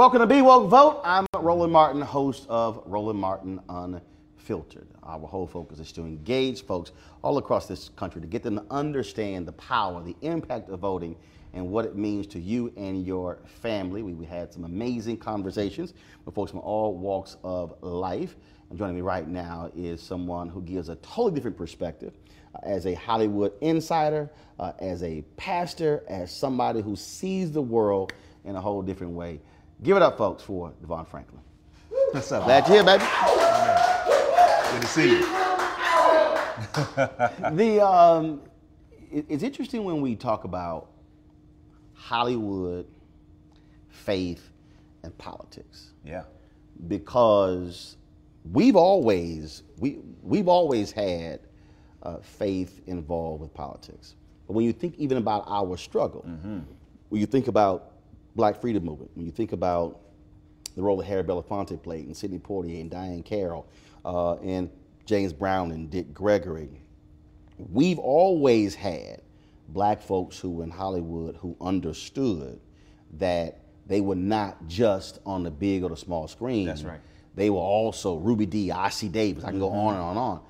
Welcome to Be Woke Vote. I'm Roland Martin, host of Roland Martin Unfiltered. Our whole focus is to engage folks all across this country to get them to understand the power, the impact of voting, and what it means to you and your family. We had some amazing conversations with folks from all walks of life. And joining me right now is someone who gives a totally different perspective as a Hollywood insider, as a pastor, as somebody who sees the world in a whole different way. Give it up, folks, for Devon Franklin. What's up? Glad you're here, baby. Good to see you. It's interesting when we talk about Hollywood, faith, and politics. Yeah. Because we've always had faith involved with politics. But when you think even about our struggle, when you think about Black Freedom Movement, when you think about the role that Harry Belafonte played, and Sidney Poitier, and Diane Carroll, and James Brown, and Dick Gregory, we've always had Black folks who were in Hollywood who understood that they were not just on the big or the small screen. That's right. They were also Ruby D, I.C. Davis. I can go on and on.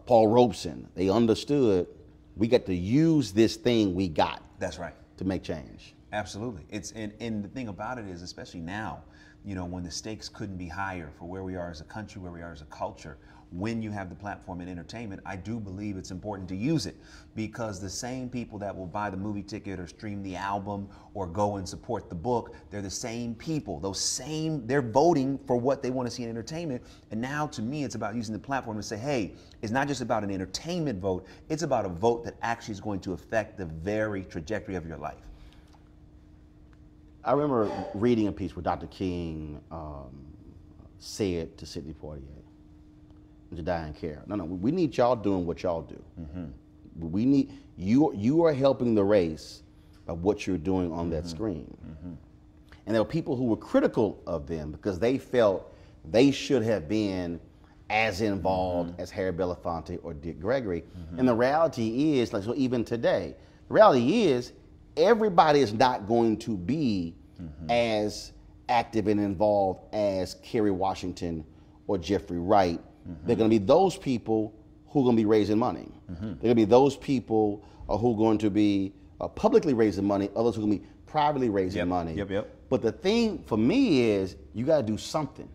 Paul Robeson. They understood we got to use this thing we got. That's right. To make change. Absolutely. And the thing about it is, especially now, you know, when the stakes couldn't be higher for where we are as a country, where we are as a culture, when you have the platform in entertainment, I do believe it's important to use it, because the same people that will buy the movie ticket or stream the album or go and support the book, they're the same people. They're voting for what they want to see in entertainment. And now to me, it's about using the platform to say, hey, it's not just about an entertainment vote, it's about a vote that actually is going to affect the very trajectory of your life. I remember reading a piece where Dr. King said to Sidney Poitier, Jediah and Kara, no, we need y'all doing what y'all do. We need, you are helping the race by what you're doing on that screen. And there were people who were critical of them because they felt they should have been as involved as Harry Belafonte or Dick Gregory. And the reality is, like, so even today, the reality is everybody is not going to be as active and involved as Kerry Washington or Jeffrey Wright. They're going to be those people who are going to be raising money. They're going to be those people who are going to be publicly raising money, others who are going to be privately raising money. But the thing for me is you got to do something.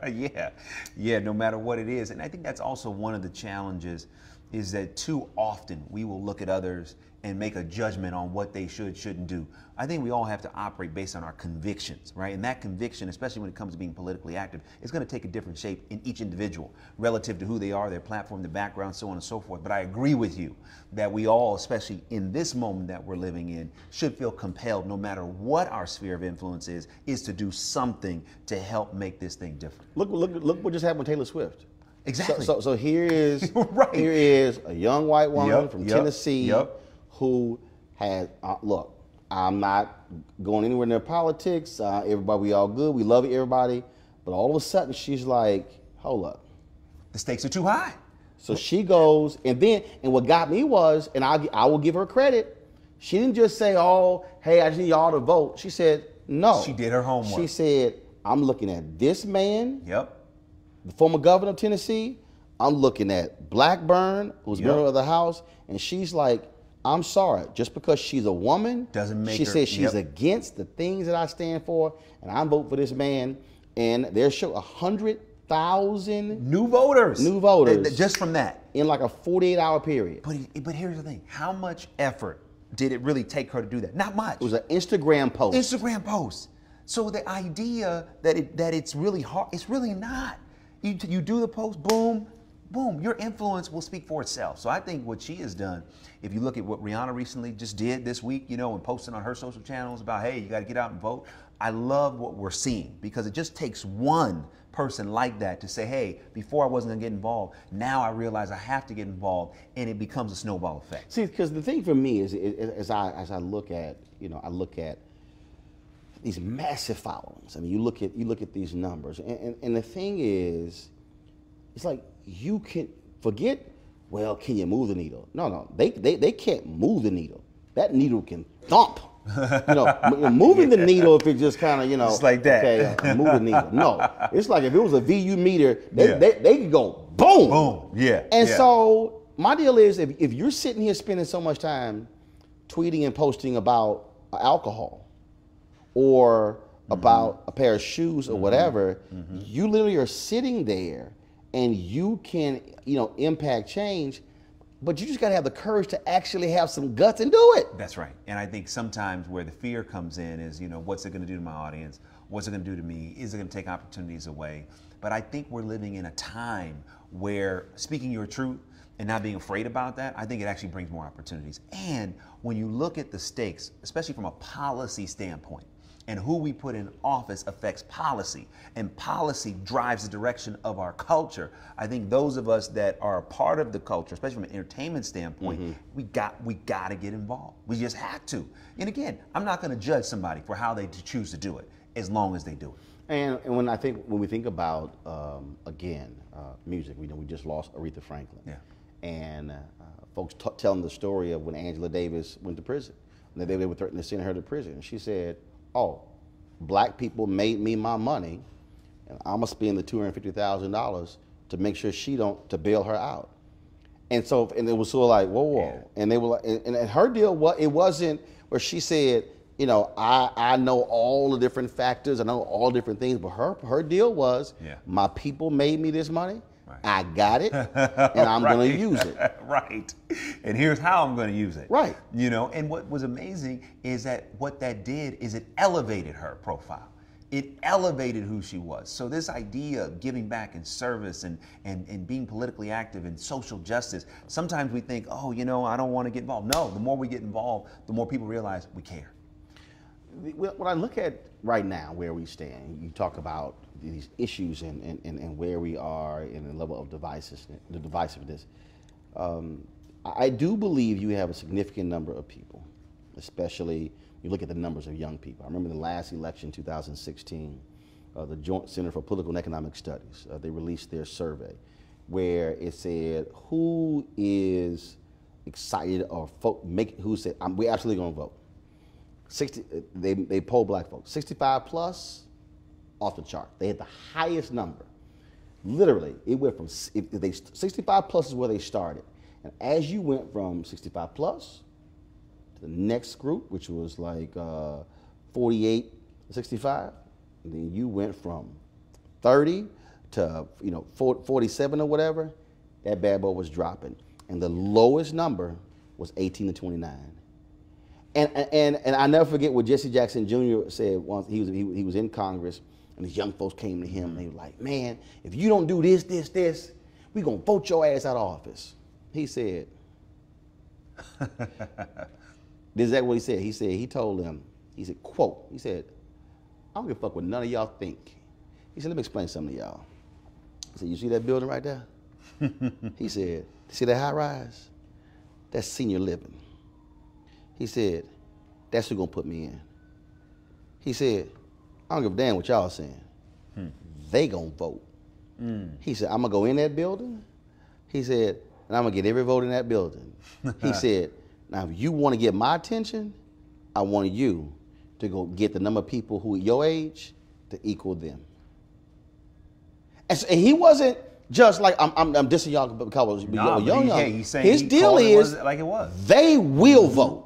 Yeah, no matter what it is. And I think that's also one of the challenges, is that too often we will look at others and make a judgment on what they shouldn't do. I think we all have to operate based on our convictions, right? And that conviction, especially when it comes to being politically active, is going to take a different shape in each individual relative to who they are, their platform, their background, so on and so forth. But I agree with you that we all, especially in this moment that we're living in, should feel compelled, no matter what our sphere of influence is to do something to help make this thing different. Look what just happened with Taylor Swift. Exactly. So here is right. Here is a young white woman from Tennessee who has look. I'm not going anywhere near politics. Everybody, we all good. We love everybody. But all of a sudden, she's like, "Hold up, the stakes are too high." So she goes, and what got me was, and I will give her credit. She didn't just say, "Oh, hey, I just need y'all to vote." She said, "No." She did her homework. She said, "I'm looking at this man." Yep. The former governor of Tennessee. I'm looking at Blackburn, who's governor of the House, and she's like, I'm sorry, just because she's a woman, doesn't make she her, says she's against the things that I stand for, and I'm voting for this man. And there's 100,000 new voters just from that in like a 48-hour period. But here's the thing: how much effort did it really take her to do that? Not much. It was an Instagram post. So the idea that it's really hard, it's really not. You do the post, boom, boom, your influence will speak for itself. So I think what she has done, if you look at what Rihanna recently just did this week, you know, and posting on her social channels about, hey, you got to get out and vote. I love what we're seeing, because it just takes one person like that to say, hey, before I wasn't going to get involved, now I realize I have to get involved, and it becomes a snowball effect. See, because the thing for me is, as I look at, you know, I look at these massive followings. I mean, you look at these numbers, and the thing is, it's like you can forget. Well, can you move the needle? No, they can't move the needle. That needle can thump. You know, moving the needle, if it just kind of, you know, it's like that. Okay, move the needle. No, it's like if it was a VU meter, they could go boom, boom. Yeah. And so my deal is, if you're sitting here spending so much time tweeting and posting about alcohol, or about a pair of shoes or whatever, you literally are sitting there and you can, you know, impact change, but you just got to have the courage to actually have some guts and do it. That's right. And I think sometimes where the fear comes in is, you know, what's it going to do to my audience? What's it going to do to me? Is it going to take opportunities away? But I think we're living in a time where speaking your truth and not being afraid about that, I think it actually brings more opportunities. And when you look at the stakes, especially from a policy standpoint, and who we put in office affects policy, and policy drives the direction of our culture. I think those of us that are a part of the culture, especially from an entertainment standpoint, we got to get involved. We just have to. And again, I'm not going to judge somebody for how they choose to do it, as long as they do it. And when we think about music, we just lost Aretha Franklin. Yeah. And folks telling the story of when Angela Davis went to prison. They were threatening to send her to prison. And she said, "Oh, black people made me my money, and I'm gonna spend the $250,000 to make sure to bail her out. And so, and it was sort of like, whoa. Yeah. And they were like, and her deal, it wasn't where she said, you know, I know all the different factors, I know all different things, but her deal was, my people made me this money, I got it, and I'm gonna use it. Right. And here's how I'm gonna use it. Right. You know, and what was amazing is that what that did is it elevated her profile. It elevated who she was. So this idea of giving back in service and being politically active in social justice, sometimes we think, oh, you know, I don't want to get involved. No, the more we get involved, the more people realize we care. When I look at right now where we stand, you talk about these issues and where we are in the level of divisiveness. I do believe you have a significant number of people, especially you look at the numbers of young people. I remember the last election, 2016, the Joint Center for Political and Economic Studies, they released their survey where it said who is excited or who said, we're absolutely gonna vote. They polled black folks, 65 plus, off the chart. They had the highest number. Literally, it went from, 65 plus is where they started. And as you went from 65 plus, the next group, which was like 48 to 65, and then you went from 30 to 47 or whatever, that bad boy was dropping. And the lowest number was 18 to 29. And I never forget what Jesse Jackson Jr. said once. He was in Congress, and these young folks came to him, and they were like, man, if you don't do this, we're gonna vote your ass out of office. He said, this is exactly what he said. He told them, he said, quote, he said, I don't give a fuck what none of y'all think. He said, let me explain something to y'all. He said, you see that building right there? He said, see that high rise? That's senior living. He said, that's who's gonna put me in. He said, I don't give a damn what y'all saying. They gonna vote. He said, I'm gonna go in that building. He said, and I'm gonna get every vote in that building. He said, now, if you want to get my attention, I want you to go get the number of people who are your age to equal them. And he wasn't just like, I'm dissing y'all because you're young. He's saying his deal is like it was. They will vote.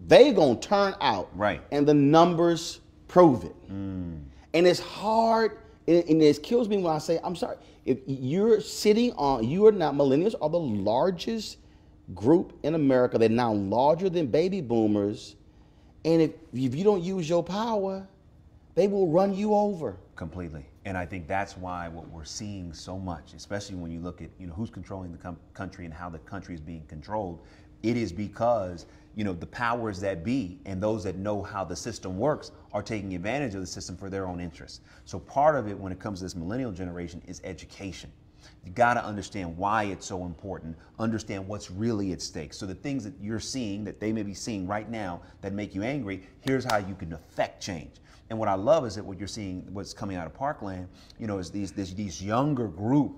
They gonna turn out. Right. And the numbers prove it. And it's hard, and it kills me when I say, I'm sorry, if you're sitting on, you are not, millennials are the largest group in America. They're now larger than baby boomers, and if you don't use your power, they will run you over. Completely. And I think that's why what we're seeing so much, especially when you look at who's controlling the country and how the country is being controlled, it is because the powers that be and those that know how the system works are taking advantage of the system for their own interests. So part of it when it comes to this millennial generation is education. You got to understand why it's so important, understand what's really at stake. So the things that you're seeing, that they may be seeing right now that make you angry, here's how you can affect change. And what I love is that what you're seeing, what's coming out of Parkland, is these younger group,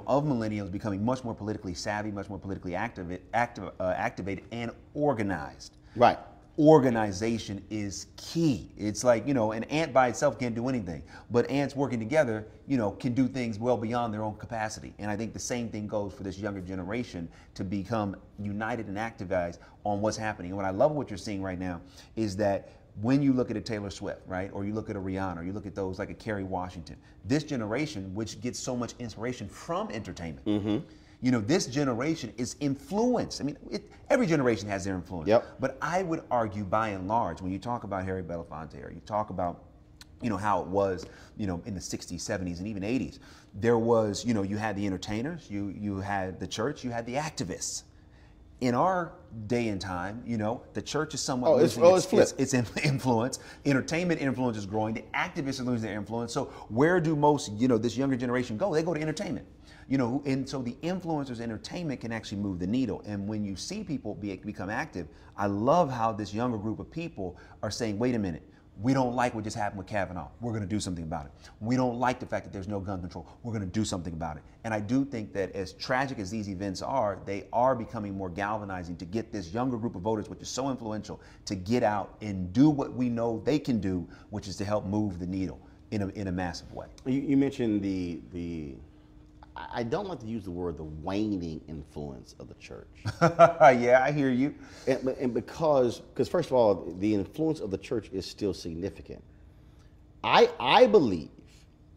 of millennials becoming much more politically savvy, much more politically activated and organized. Right. Organization is key. It's like, an ant by itself can't do anything, but ants working together, can do things well beyond their own capacity. And I think the same thing goes for this younger generation to become united and activized on what's happening. And what I love what you're seeing right now is that when you look at a Taylor Swift, right, or you look at a Rihanna, or you look at those like a Kerry Washington, this generation, which gets so much inspiration from entertainment, this generation is influenced. I mean, every generation has their influence. Yep. But I would argue, by and large, when you talk about Harry Belafonte, or you talk about, how it was, in the 60s, 70s, and even 80s, there was, you had the entertainers, you had the church, you had the activists. In our day and time, the church is somewhat losing its influence. Entertainment influence is growing. The activists are losing their influence. So where do most, this younger generation go? They go to entertainment. And so the influencers' entertainment can actually move the needle. And when you see people become active, I love how this younger group of people are saying, wait a minute, we don't like what just happened with Kavanaugh. We're going to do something about it. We don't like the fact that there's no gun control. We're going to do something about it. And I do think that as tragic as these events are, they are becoming more galvanizing to get this younger group of voters, which is so influential, to get out and do what we know they can do, which is to help move the needle. in a massive way. You mentioned the I don't like to use the word the waning influence of the church. Yeah, I hear you. And because first of all, the influence of the church is still significant. I believe,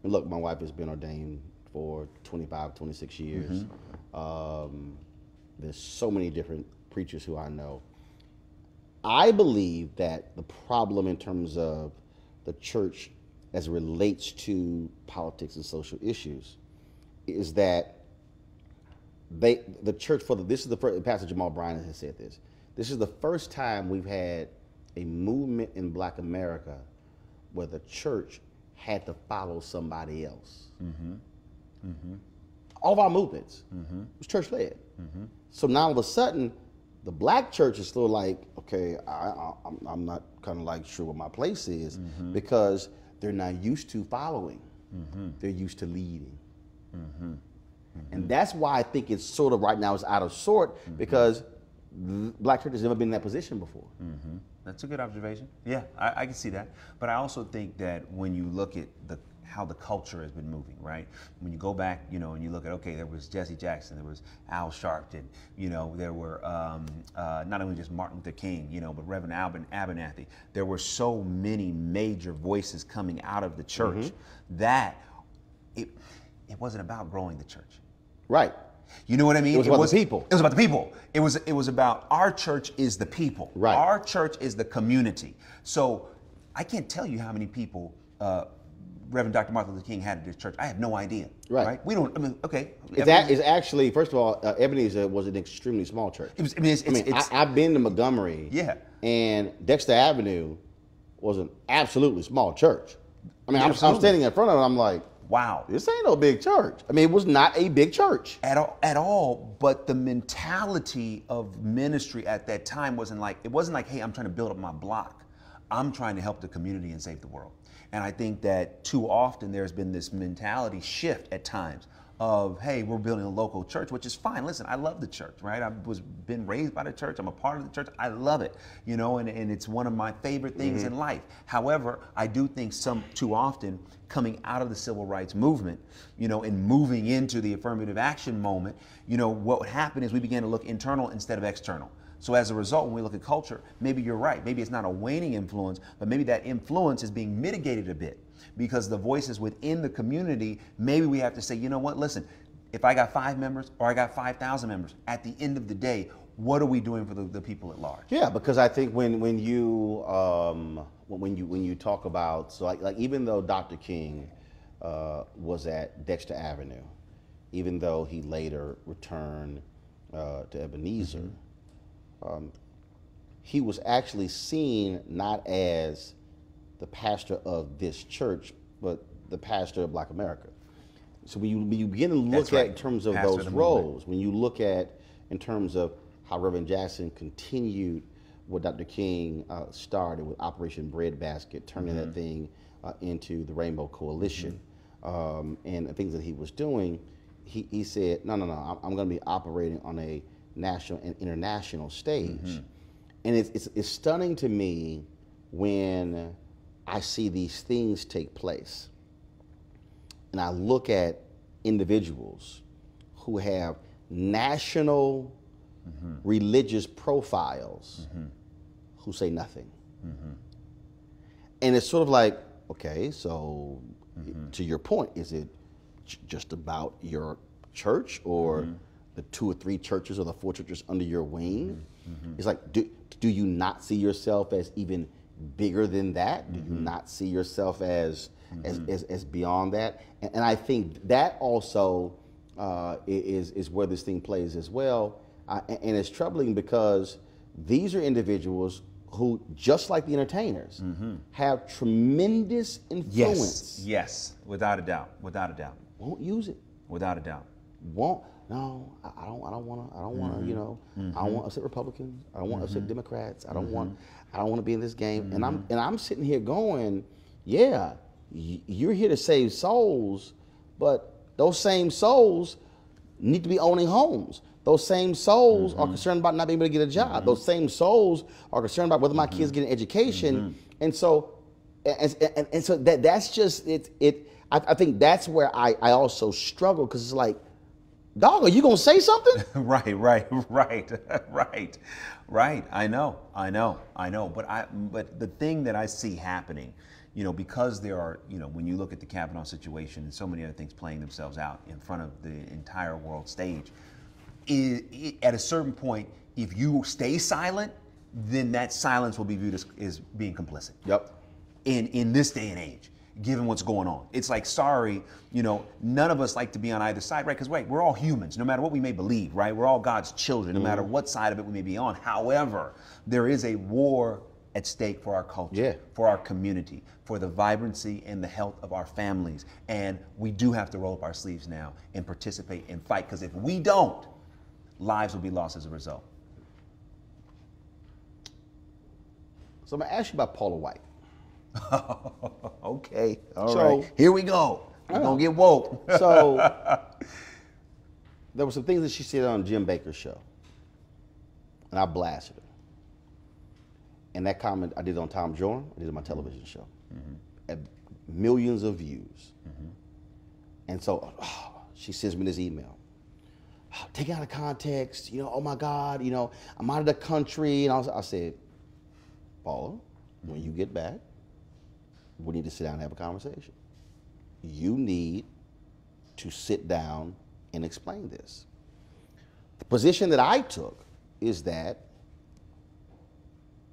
and look, my wife has been ordained for 25, 26 years. There's so many different preachers who I know. I believe that the problem in terms of the church as it relates to politics and social issues is that the church this is the first, Pastor Jamal Bryant has said this is the first time we've had a movement in Black America where the church had to follow somebody else. All of our movements was church led. So now all of a sudden, the Black church is still like, okay, I'm not kind of like sure what my place is because they're not used to following. They're used to leading. And that's why I think it's sort of right now it's out of sort because Black church has never been in that position before. That's a good observation. Yeah, I can see that. But I also think that when you look at how the culture has been moving, right? When you go back, and you look at, okay, there was Jesse Jackson, there was Al Sharpton, there were not only just Martin Luther King, but Reverend Abernathy. There were so many major voices coming out of the church that it wasn't about growing the church. Right. You know what I mean? It was about the people. It was about the people. It was about our church is the people. Right. Our church is the community. So I can't tell you how many people Reverend Dr. Martin Luther King had at his church. I have no idea. Right. We don't. I mean, okay. It's actually, first of all, Ebenezer was an extremely small church. I've been to Montgomery. Yeah. And Dexter Avenue was an absolutely small church. I mean, I'm standing in front of it. I'm like, wow, this ain't no big church. I mean, it was not a big church at all. But the mentality of ministry at that time wasn't like, hey, I'm trying to build up my block. I'm trying to help the community and save the world. And I think that too often there's been this mentality shift at times of, hey, we're building a local church, which is fine. Listen, I love the church, right? I was been raised by the church. I'm a part of the church. I love it, and it's one of my favorite things in life. However, I do think too often coming out of the civil rights movement, and moving into the affirmative action moment, what would happen is we began to look internal instead of external. So as a result, when we look at culture, maybe you're right. Maybe it's not a waning influence, but maybe that influence is being mitigated a bit because the voices within the community, maybe we have to say, you know what, listen, if I got 5 members or I got 5,000 members, at the end of the day, what are we doing for the people at large? Yeah, because I think when you talk about, so like even though Dr. King was at Dexter Avenue, even though he later returned to Ebenezer, he was actually seen not as the pastor of this church, but the pastor of Black America. So when you begin to look at in terms of those roles, when you look at in terms of how Reverend Jackson continued what Dr. King started with Operation Breadbasket, turning that thing into the Rainbow Coalition, and the things that he was doing, he said, no, I'm going to be operating on a national and international stage. And it's stunning to me when I see these things take place. And I look at individuals who have national religious profiles who say nothing. And it's sort of like, okay, so to your point, is it just about your church or the 2 or 3 churches or the 4 churches under your wing? It's like, do you not see yourself as even bigger than that? Do you not see yourself as beyond that? And I think that also is where this thing plays as well. And it's troubling because these are individuals who, just like the entertainers, have tremendous influence. Yes, without a doubt. Won't use it. Without a doubt. Won't. No, I don't want to. I don't want to. I don't want to upset Republicans. I don't want to upset Democrats. I don't want to be in this game. And I'm sitting here going, yeah, you're here to save souls, but those same souls need to be owning homes. Those same souls are concerned about not being able to get a job. Those same souls are concerned about whether my kids get an education. And so and so that's just it. I think that's where I also struggle, because it's like, dog, are you gonna say something? Right. I know. But the thing that I see happening, because there are, when you look at the Kavanaugh situation and so many other things playing themselves out in front of the entire world stage, at a certain point, if you stay silent, then that silence will be viewed as being complicit. Yep. In this day and age, given what's going on. It's like, sorry, none of us like to be on either side, right? Because, we're all humans, no matter what we may believe, right? We're all God's children, no matter what side of it we may be on. However, there is a war at stake for our culture, for our community, for the vibrancy and the health of our families. And we do have to roll up our sleeves now and participate and fight, because if we don't, lives will be lost as a result. So I'm gonna ask you about Paula White. Okay, all right. Here we go. We're gonna get woke. So there were some things that she said on Jim Baker's show, and I blasted her. And that comment I did on Tom Joram, I did on my television show, at millions of views. And so she sends me this email. Take it out of context, oh my God, I'm out of the country. And I said, Paula, when you get back, we need to sit down and have a conversation. You need to sit down and explain this. The position that I took is that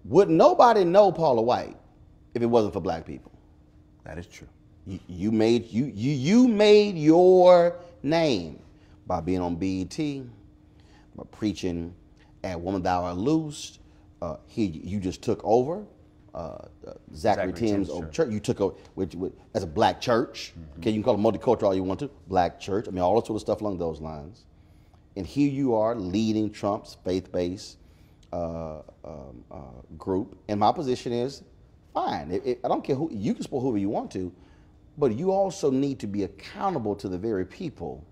would nobody know Paula White if it wasn't for black people? That is true. You made your name by being on BET, by preaching at Woman Thou Art Loosed. You just took over Zachary Tim's church. You took over as a black church. Okay, you can call it multicultural all you want to. Black church. I mean, all that sort of stuff along those lines. And here you are leading Trump's faith-based group. And my position is, fine. I don't care who you can support whoever you want to, but you also need to be accountable to the very people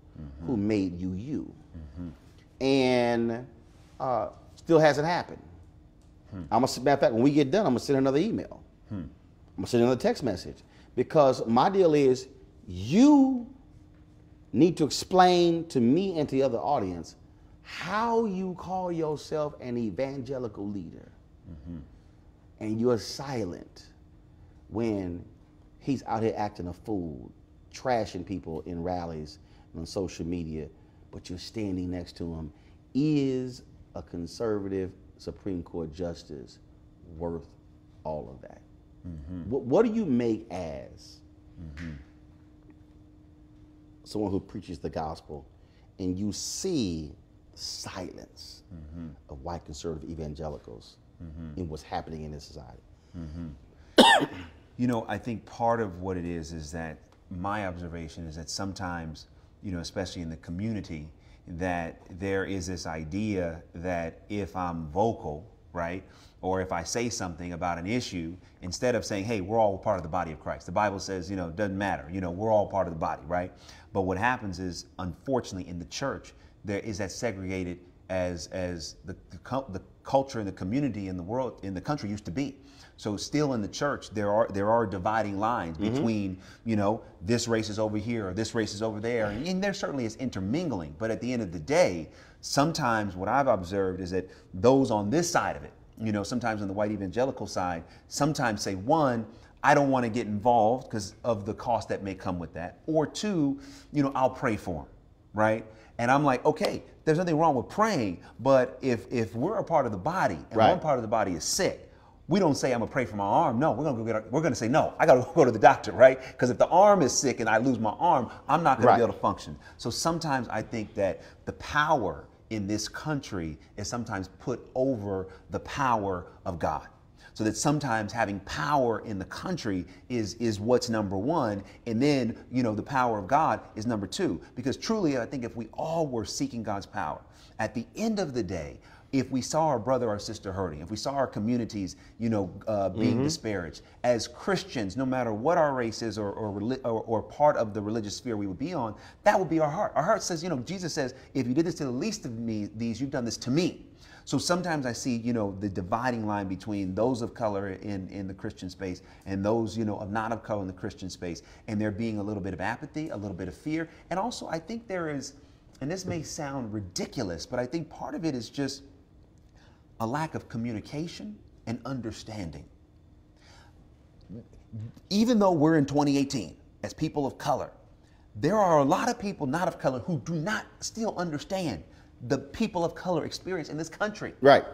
who made you you. And still hasn't happened. Matter of fact, when we get done, I'm gonna send another email. I'm gonna send another text message, because my deal is you need to explain to me and to the other audience how you call yourself an evangelical leader, and you're silent when he's out here acting a fool, trashing people in rallies and on social media, but you're standing next to him. Is a conservative Supreme Court justice worth all of that? What do you make as someone who preaches the gospel and you see silence of white conservative evangelicals in what's happening in this society? I think part of what it is that my observation is that sometimes, especially in the community, that there is this idea that if I'm vocal, right, or if I say something about an issue, instead of saying, hey, we're all part of the body of Christ. The Bible says, it doesn't matter, we're all part of the body, right? But what happens is, unfortunately, in the church, there is that segregated as the culture and the community in the world, in the country used to be. So still in the church, there are dividing lines between, this race is over here or this race is over there. And there certainly is intermingling. But at the end of the day, sometimes what I've observed is that those on this side of it, sometimes on the white evangelical side, sometimes say, one, I don't want to get involved because of the cost that may come with that. Or two, I'll pray for them, right? And I'm like, okay, there's nothing wrong with praying, but if we're a part of the body and one part of the body is sick, we don't say, I'm gonna pray for my arm. No, we're gonna say, no, I gotta go to the doctor, right? Because if the arm is sick and I lose my arm, I'm not gonna be able to function. So sometimes I think that the power in this country is sometimes put over the power of God. So that sometimes having power in the country is what's number one, and then the power of God is number two. Because truly, I think if we all were seeking God's power, at the end of the day, if we saw our brother or sister hurting, if we saw our communities, being disparaged, as Christians, no matter what our race is or part of the religious sphere we would be on, that would be our heart. Our heart says, Jesus says, if you did this to the least of these, you've done this to me. So sometimes I see, the dividing line between those of color in the Christian space and those, of not of color in the Christian space, and there being a little bit of apathy, a little bit of fear. And also I think there is, and this may sound ridiculous, but I think part of it is just a lack of communication and understanding. Even though we're in 2018 as people of color, there are a lot of people not of color who do not still understand the people of color experience in this country. Right.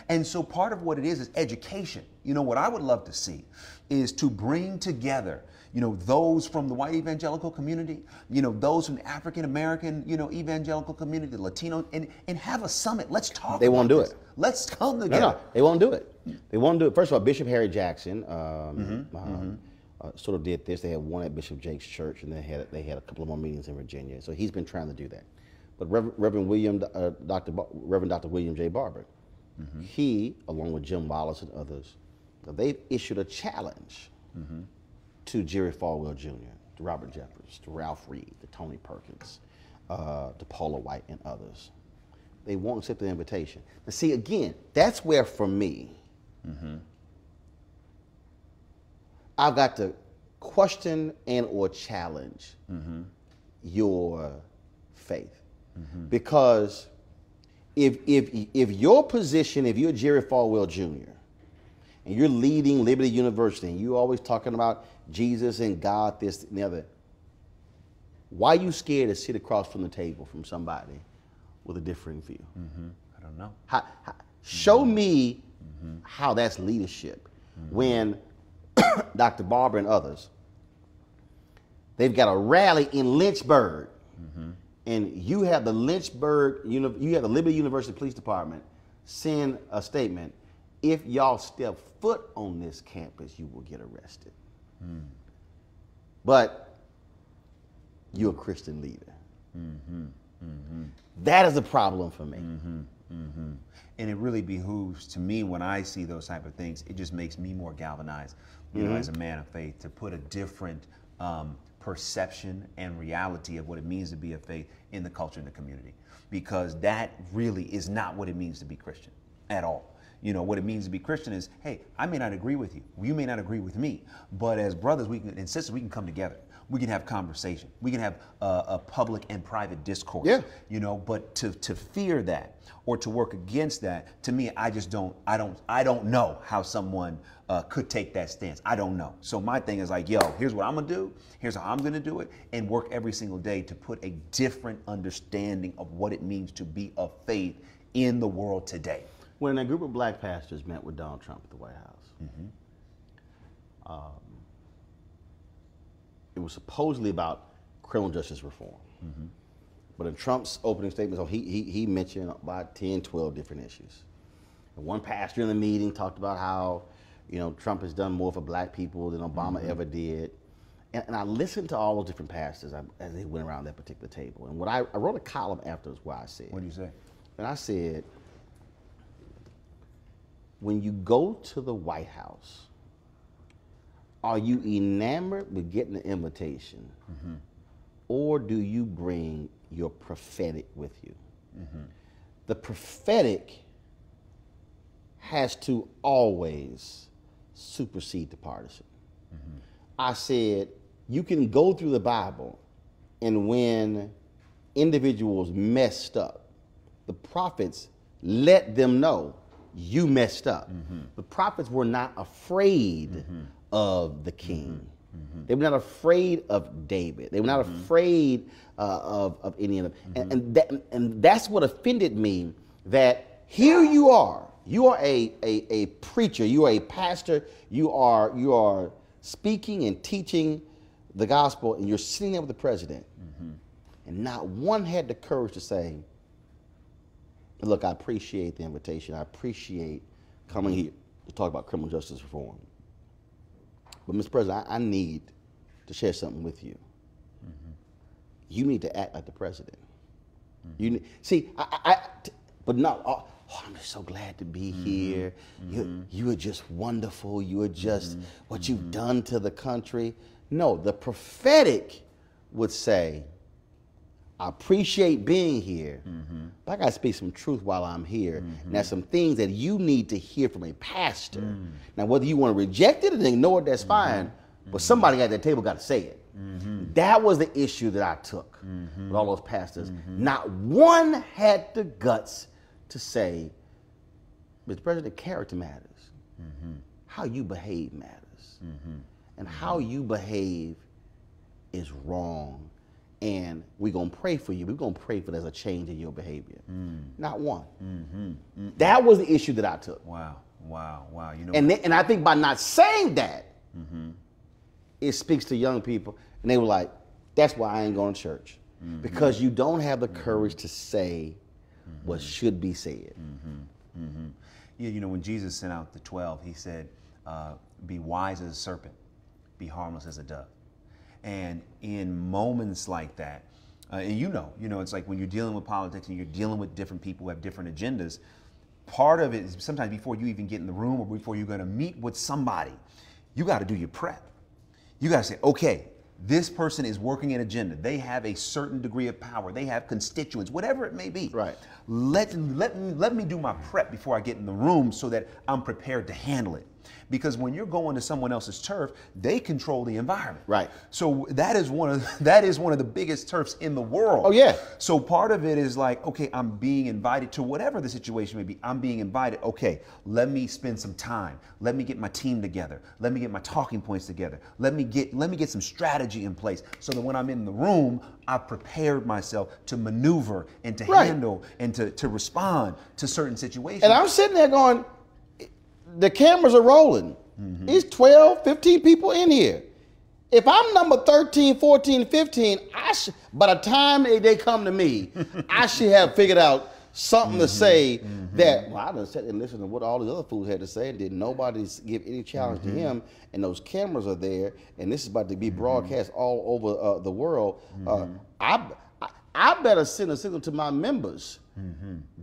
And so part of what it is education. What I would love to see is to bring together, those from the white evangelical community, those from the African American, evangelical community, the Latino, and have a summit. Let's talk. They won't do this. it. Let's come together. No, they won't do it. They won't do it. First of all, Bishop Harry Jackson sort of did this. They had one at Bishop Jake's church, and they had a couple of more meetings in Virginia. So he's been trying to do that. But Reverend Dr. William J. Barber, he, along with Jim Wallace and others, they've issued a challenge to Jerry Falwell Jr., to Robert Jeffers, to Ralph Reed, to Tony Perkins, to Paula White and others. They won't accept the invitation. Now see, again, that's where for me, I've got to question and or challenge your faith. Because if your position, if you're Jerry Falwell Jr., and you're leading Liberty University, and you're always talking about Jesus and God, this and the other, why are you scared to sit across from the table from somebody with a differing view? I don't know. Show me how that's leadership. When Dr. Barber and others, they've got a rally in Lynchburg, and you have the you have the Liberty University Police Department send a statement: if y'all step foot on this campus, you will get arrested. But you're a Christian leader. That is a problem for me. And it really behooves to me when I see those type of things, it just makes me more galvanized, as a man of faith, to put a different perception and reality of what it means to be of faith in the culture and the community. Because that really is not what it means to be Christian at all. What it means to be Christian is, hey, I may not agree with you. You may not agree with me. But as brothers and sisters, we can come together. We can have conversation. We can have a public and private discourse. Yeah. But to fear that or to work against that, to me, I don't know how someone could take that stance. I don't know. So my thing is like, here's what I'm gonna do. Here's how I'm gonna do it, and work every single day to put a different understanding of what it means to be of faith in the world today. When a group of black pastors met with Donald Trump at the White House, it was supposedly about criminal justice reform. But in Trump's opening statement, he mentioned about 10, 12 different issues. And one pastor in the meeting talked about how, Trump has done more for black people than Obama ever did. And I listened to all those different pastors as they went around that particular table. And I wrote a column afterwards where I said, what did you say? And I said, when you go to the White House, are you enamored with getting the invitation, or do you bring your prophetic with you? The prophetic has to always supersede the partisan. I said, you can go through the Bible, and when individuals messed up, the prophets let them know you messed up. The prophets were not afraid of the king. They were not afraid of David. They were not afraid of any of them. And that's what offended me, that here you are a preacher, you are a pastor, you are speaking and teaching the gospel, and you're sitting there with the president. And not one had the courage to say, look, I appreciate the invitation. I appreciate coming here to talk about criminal justice reform. But Mr. President, I need to share something with you. You need to act like the president. You need, see, but no, oh, I'm just so glad to be here. You are just wonderful. You are just what you've done to the country. No, the prophetic would say, I appreciate being here, but I got to speak some truth while I'm here. And there's some things that you need to hear from a pastor. Now, whether you want to reject it and ignore it, that's fine, but somebody at that table got to say it. That was the issue that I took with all those pastors. Not one had the guts to say, Mr. President, character matters. How you behave matters. And how you behave is wrong. And we're going to pray for you. We're going to pray for there's a change in your behavior. Not one. That was the issue that I took. Wow. You know, And I think by not saying that, it speaks to young people. And they were like, that's why I ain't going to church. Because you don't have the courage to say what should be said. Yeah, you know, when Jesus sent out the 12, he said, be wise as a serpent, be harmless as a dove. And in moments like that, and you know, it's like when you're dealing with politics and you're dealing with different people who have different agendas, part of it is sometimes before you even get in the room or before you're going to meet with somebody, you got to do your prep. You got to say, okay, this person is working an agenda. They have a certain degree of power. They have constituents, whatever it may be. Right. Let me do my prep before I get in the room so that I'm prepared to handle it. Because when you're going to someone else's turf, they control the environment. Right. So that is one of the biggest turfs in the world. Oh, yeah. So part of it is like, okay, I'm being invited to whatever the situation may be. I'm being invited. Okay, let me spend some time. Let me get my team together. Let me get my talking points together. Let me get some strategy in place so that when I'm in the room, I've prepared myself to maneuver and to handle and to respond to certain situations. And I'm sitting there going, the cameras are rolling. It's 12, 15 people in here. If I'm number 13, 14, 15, by the time they come to me, I should have figured out something to say that, well, I done sat and listened to what all the other fools had to say, and did nobody give any challenge to him, and those cameras are there, and this is about to be broadcast all over the world. I better send a signal to my members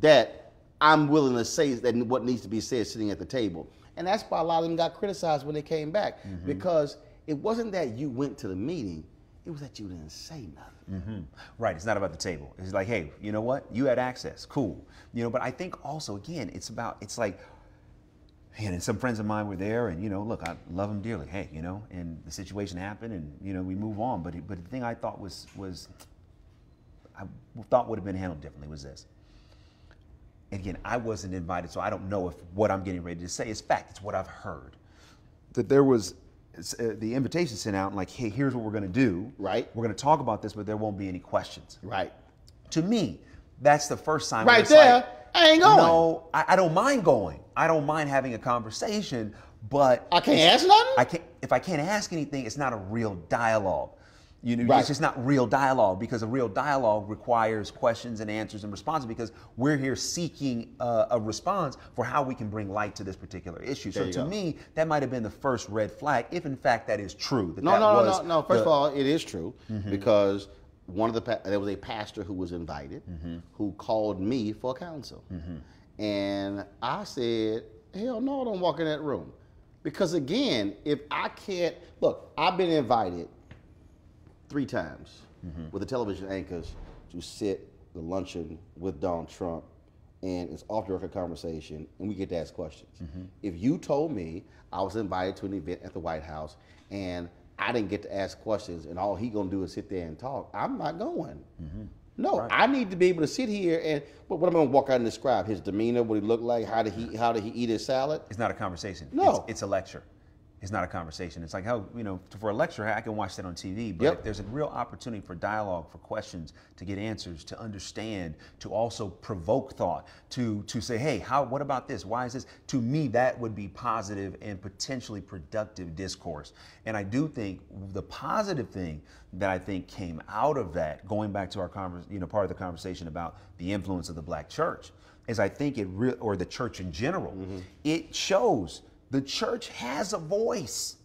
that I'm willing to say that what needs to be said sitting at the table. And that's why a lot of them got criticized when they came back, because it wasn't that you went to the meeting, it was that you didn't say nothing. Right, it's not about the table. It's like, hey, you know what? You had access, cool. You know, but I think also, again, it's like, and some friends of mine were there, and, you know, look, I love them dearly. Hey, you know, and the situation happened, and, you know, we move on. But the thing I thought I thought would have been handled differently was this. Again, I wasn't invited, so I don't know if what I'm getting ready to say is fact. It's what I've heard. That there was the invitation sent out, and like, hey, here's what we're going to do. Right. We're going to talk about this, but there won't be any questions. Right. To me, that's the first sign. Right there, like, I ain't going. No, I don't mind going. I don't mind having a conversation, but I can't ask nothing? If I can't ask anything, it's not a real dialogue. You know, Right. It's just not real dialogue, because a real dialogue requires questions and answers and responses, because we're here seeking a response for how we can bring light to this particular issue. So to me, that might have been the first red flag, if in fact that is true. No. First of all, it is true, because there was a pastor who was invited who called me for counsel. And I said, hell no, don't walk in that room. Because again, if I can't, look, I've been invited 3 times with the television anchors to sit the luncheon with Donald Trump, and it's off the record conversation, and we get to ask questions. If you told me I was invited to an event at the White House and I didn't get to ask questions and all he gonna do is sit there and talk, I'm not going. No, right. I need to be able to sit here and what am I gonna walk out and describe? His demeanor, what he looked like, how did he eat his salad? It's not a conversation. No, it's a lecture. It's not a conversation. It's like how, you know, for a lecture, I can watch that on TV, but there's a real opportunity for dialogue, for questions, to get answers, to understand, to also provoke thought, to say, hey, what about this? Why is this? To me, that would be positive and potentially productive discourse. And I do think the positive thing that I think came out of that, going back to our part of the conversation about the influence of the Black church, is I think or the church in general, it shows the church has a voice,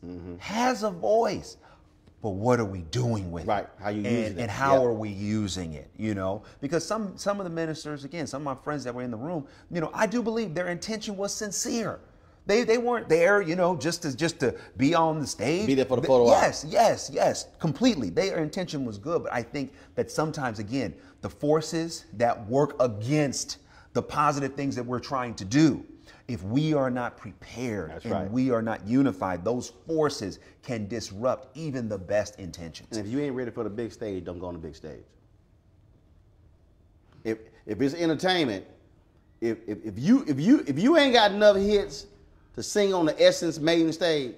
but what are we doing with Right. it? How you using it. And how Yep. are we using it, you know? Because some of the ministers, again, some of my friends that were in the room, you know, I do believe their intention was sincere. They weren't there, you know, just to be on the stage. Be there for the photo op. Yes, completely. Their intention was good, but I think that sometimes, again, the forces that work against the positive things that we're trying to do, if we are not prepared That's and right. we are not unified, those forces can disrupt even the best intentions. And if you ain't ready for the big stage, don't go on the big stage. If it's entertainment, if you ain't got enough hits to sing on the Essence main stage,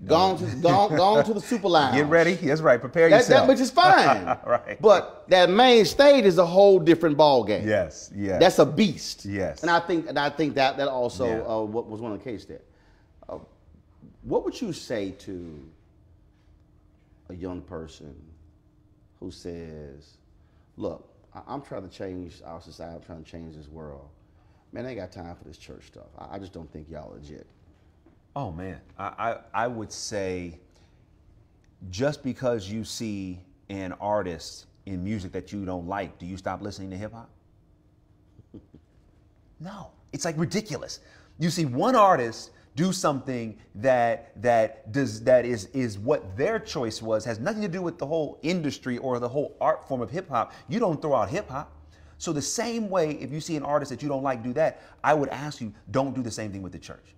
go on to the Super Lounge. Get ready. That's right. Prepare yourself. Which is fine. Right. But that main stage is a whole different ball game. Yes. That's a beast. Yes. And I think that also Yeah. what was one of the cases there. What would you say to a young person who says, "Look, I'm trying to change our society. I'm trying to change this world. Man, I ain't got time for this church stuff. I just don't think y'all legit." Oh man, I would say just because you see an artist in music that you don't like, do you stop listening to hip hop? No, it's like ridiculous. You see one artist do something that is what their choice was, has nothing to do with the whole industry or the whole art form of hip hop. You don't throw out hip hop. So the same way, if you see an artist that you don't like do that, I would ask you, don't do the same thing with the church.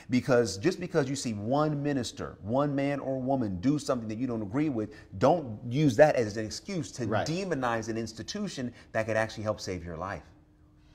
Because just because you see one minister, one man or woman do something that you don't agree with, don't use that as an excuse to demonize an institution that could actually help save your life.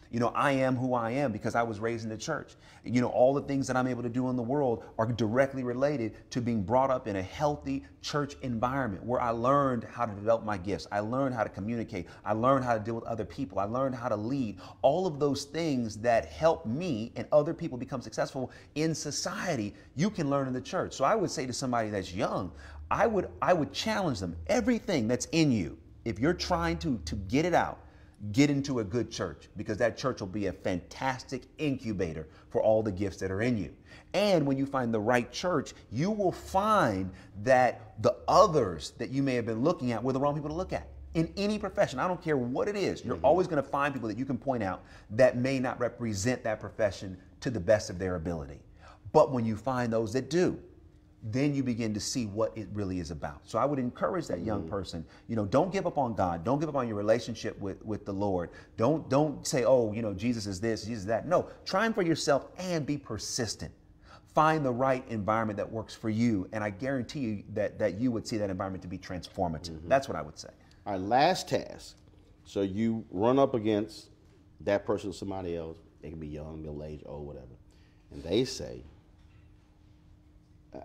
You know, I am who I am because I was raised in the church. You know, all the things that I'm able to do in the world are directly related to being brought up in a healthy church environment where I learned how to develop my gifts. I learned how to communicate. I learned how to deal with other people. I learned how to lead. All of those things that help me and other people become successful in society, you can learn in the church. So I would say to somebody that's young, I would challenge them. Everything that's in you, if you're trying to get it out, get into a good church, because that church will be a fantastic incubator for all the gifts that are in you. And when you find the right church, you will find that the others that you may have been looking at were the wrong people to look at. In any profession, I don't care what it is, you're always going to find people that you can point out that may not represent that profession to the best of their ability. But when you find those that do, then you begin to see what it really is about. So I would encourage that young person, you know, don't give up on God. Don't give up on your relationship with the Lord. Don't say, oh, you know, Jesus is this, Jesus is that. No, try him for yourself and be persistent. Find the right environment that works for you. And I guarantee you that you would see that environment to be transformative. That's what I would say. All right, last task. So you run up against that person or somebody else. They can be young, middle age, old, whatever. And they say,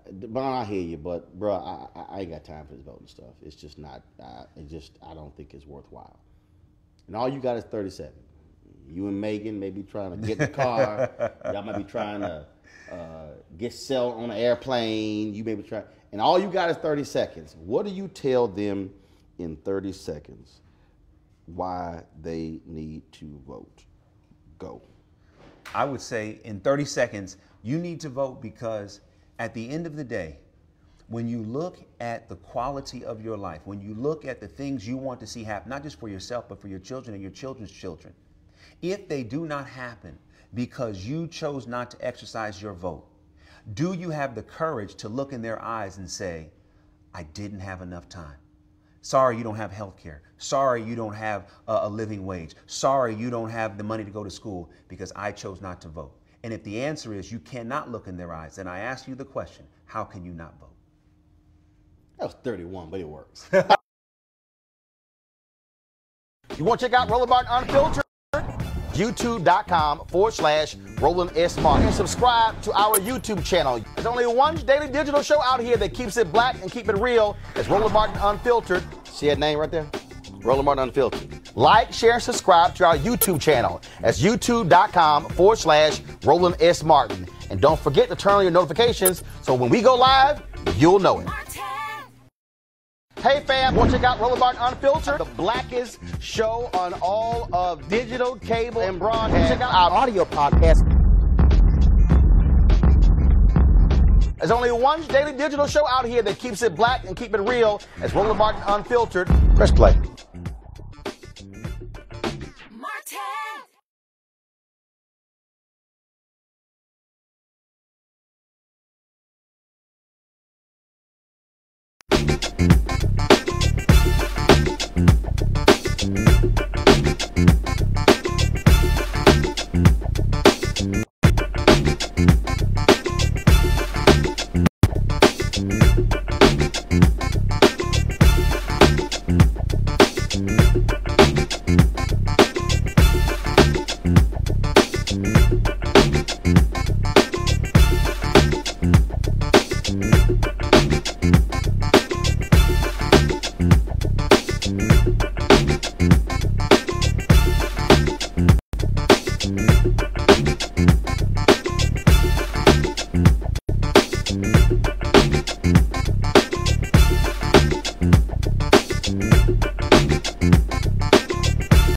but I hear you, but bro, I ain't got time for this voting stuff. It's just not. I don't think it's worthwhile. And all you got is 30 seconds. You and Megan may be trying to get in the car. Y'all might be trying to get settled on an airplane. You may be trying, and all you got is 30 seconds. What do you tell them in 30 seconds why they need to vote? Go. I would say in 30 seconds, you need to vote because at the end of the day, when you look at the quality of your life, when you look at the things you want to see happen, not just for yourself, but for your children and your children's children, if they do not happen because you chose not to exercise your vote, do you have the courage to look in their eyes and say, I didn't have enough time? Sorry you don't have health care. Sorry you don't have a living wage. Sorry you don't have the money to go to school because I chose not to vote. And if the answer is you cannot look in their eyes, then I ask you the question, how can you not vote? That was 31, but it works. You want to check out Roland Martin Unfiltered? YouTube.com/Roland S. Martin. And subscribe to our YouTube channel. There's only one daily digital show out here that keeps it black and keep it real. It's Roland Martin Unfiltered. See that name right there? Roland Martin Unfiltered. Like, share, and subscribe to our YouTube channel. That's youtube.com/Roland S. Martin. And don't forget to turn on your notifications so when we go live, you'll know it. Hey fam, want to check out Roland Martin Unfiltered? The blackest show on all of digital, cable, and broadcast. Check out our audio podcast. There's only one daily digital show out here that keeps it black and keep it real. It's Roland Martin Unfiltered. Press play.